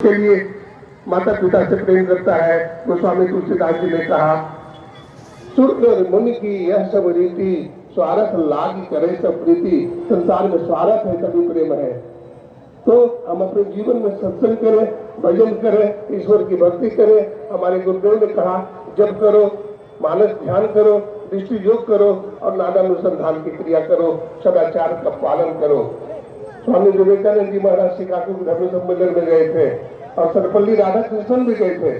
के लिए माता पिता से प्रेम करता है। गोस्वामी तुलसीदास जी ने कहा, सूत्र मुनि की यह सब रीति, स्वार्थ लाग करे सब प्रीति। संसार में स्वार्थ है तभी प्रेम है। तो हम अपने जीवन में सत्संग करें, भजन करें, ईश्वर की भक्ति करें। हमारे गुरुदेव ने कहा, जप करो, मानस ध्यान करो, दृष्टि योग करो और नादानुसंधान की क्रिया करो, सदाचार का पालन करो। स्वामी विवेकानंद जी महाराज शिकागो धर्म सम्मेलन में गए थे और सर्वपल्ली राधाकृष्णन भी गए थे।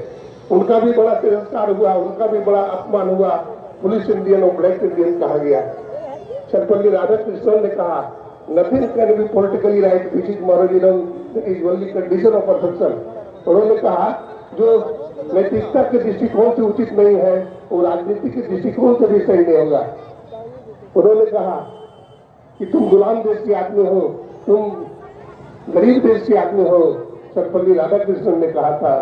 उनका भी बड़ा तिरस्कार हुआ, उनका भी बड़ा अपमान हुआ, पुलिस इंडियन और ब्लैक इंडियन कहा गया। सर्वपल्ली राधाकृष्णन ने कहा, nothing can be politically right, this is moralism, is only condition of perfection. उन्होंने कहा, जो नैतिकता के दृष्टिकोण से उचित नहीं है वो राजनीति के दृष्टिकोण से भी सही नहीं होगा। उन्होंने कहा कि तुम गुलाम देश के आदमी हो, तुम गरीब देश के आदमी हो। सर्वपल्ली राधाकृष्णन ने कहा था,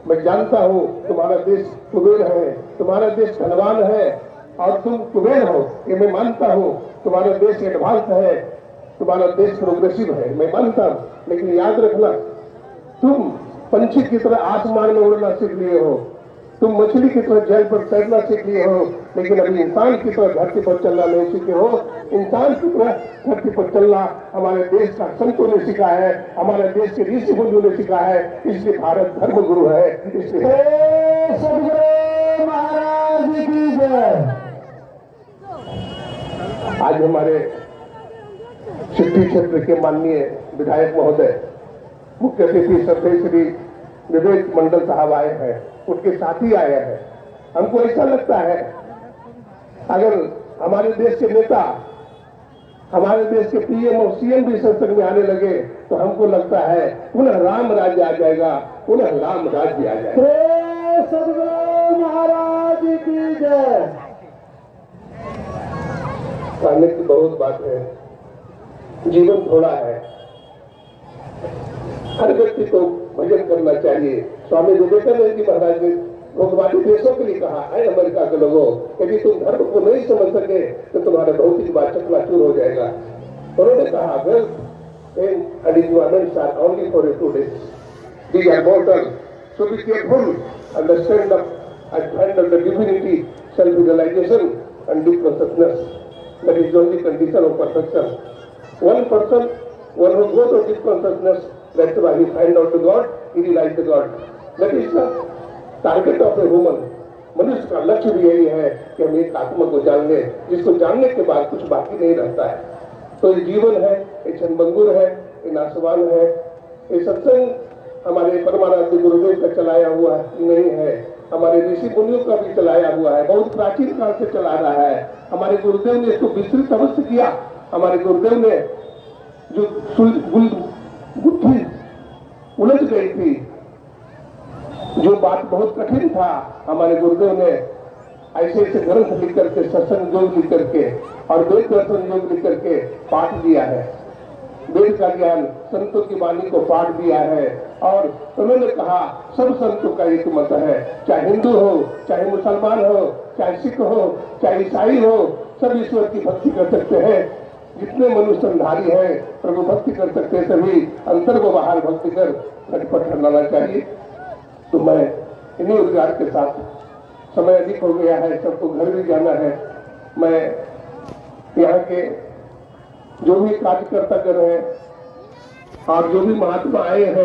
मैं जानता हूं तुम्हारा देश कुबेर है, तुम्हारा देश धनवान है और तुम कुबेर हो, ये मैं मानता हूं। तुम्हारा देश एडवांस है, तुम्हारा देश प्रोग्रेसिव है, मैं मानता हूं। लेकिन याद रखना, तुम पंछी की तरह आसमान में उड़ना सीख लिए हो, तुम मछली की तरह जल पर तैरना सीख लिए हो, लेकिन अभी इंसान की तरह धरती पर चलना नहीं सीखे हो। इंसान की तरह धरती पर चलना हमारे देश का संतों ने सिखा है, हमारे देश के ऋषि मुनियों ने सिखा है। इसलिए भारत धर्म गुरु है। इसलिए सदगुरु महाराज की जय। आज हमारे सिद्धि क्षेत्र के माननीय विधायक महोदय, मुख्य अतिथि श्रद्धेय श्री विवेक मंडल साहब आए हैं, उनके साथी आए हैं। हमको ऐसा लगता है, अगर हमारे देश के नेता, हमारे देश के पीएम और सीएम भी सत्संग में आने लगे तो हमको लगता है पुनः राम राज्य आ जाएगा, पुनः राम राज्य आ जाएगा। सदगुरु महाराज की जय। कहने की बहुत बात है, जीवन थोड़ा है, हर व्यक्ति को भजन करना चाहिए। स्वामी विवेकानंद जी महाराज ने भोगवादी देशों के लिए कहा है, अमेरिका के लोगों, यदि तुम धर्म को नहीं समझ सके तो तुम्हारा भौतिक बात चकनाचूर हो जाएगा। उन्होंने कहा, wealth and enjoyments are only for a few days. These are mortal. So be careful, understand the divinity, self-realization and deep consciousness. That is the only condition of perfection. One person, one who goes to deep consciousness, that's why he find out the God, he realize the God. That is the target of a human. मनुष्य का लक्ष्य भी यही है कि हम एक आत्मा को जान ले, जिसको जानने के बाद कुछ बाकी नहीं रहता है। तो ये जीवन है, ये क्षणभंगुर है, ये नाशवान है। ये सत्संग हमारे परमाराध्य गुरुदेव का चलाया हुआ नहीं है, हमारे ऋषि मुनियों का भी चलाया हुआ है, बहुत प्राचीन काल से चला रहा है। हमारे गुरुदेव ने इसको विस्तृत अवश्य किया। हमारे गुरुदेव ने जो गुत्थी उलझ गई थी, जो बात बहुत कठिन था, हमारे गुरुदेव ने ऐसे ऐसे ग्रंथ लिख करके, सत्संग योग लिख करके और वेद दर्शन योग लिख करके पाठ दिया है। वेद का ज्ञान, संतों की वाणी को पाठ दिया है। और उन्होंने कहा, सब संतों का एक मत है, चाहे हिंदू हो, चाहे मुसलमान हो, चाहे सिख हो, चाहे ईसाई हो, सब ईश्वर की भक्ति कर सकते हैं। जितने मनुष्यधारी हैं प्रभु भक्ति कर सकते हैं, सभी अंतर को बाहर भक्ति कर घटपट हटाना चाहिए। तो मैं इन्हीं उद्गार के साथ, समय अधिक हो गया है, सबको घर भी जाना है। मैं यहाँ के जो भी कार्यकर्ता कर रहे हैं और जो भी महात्मा आए हैं,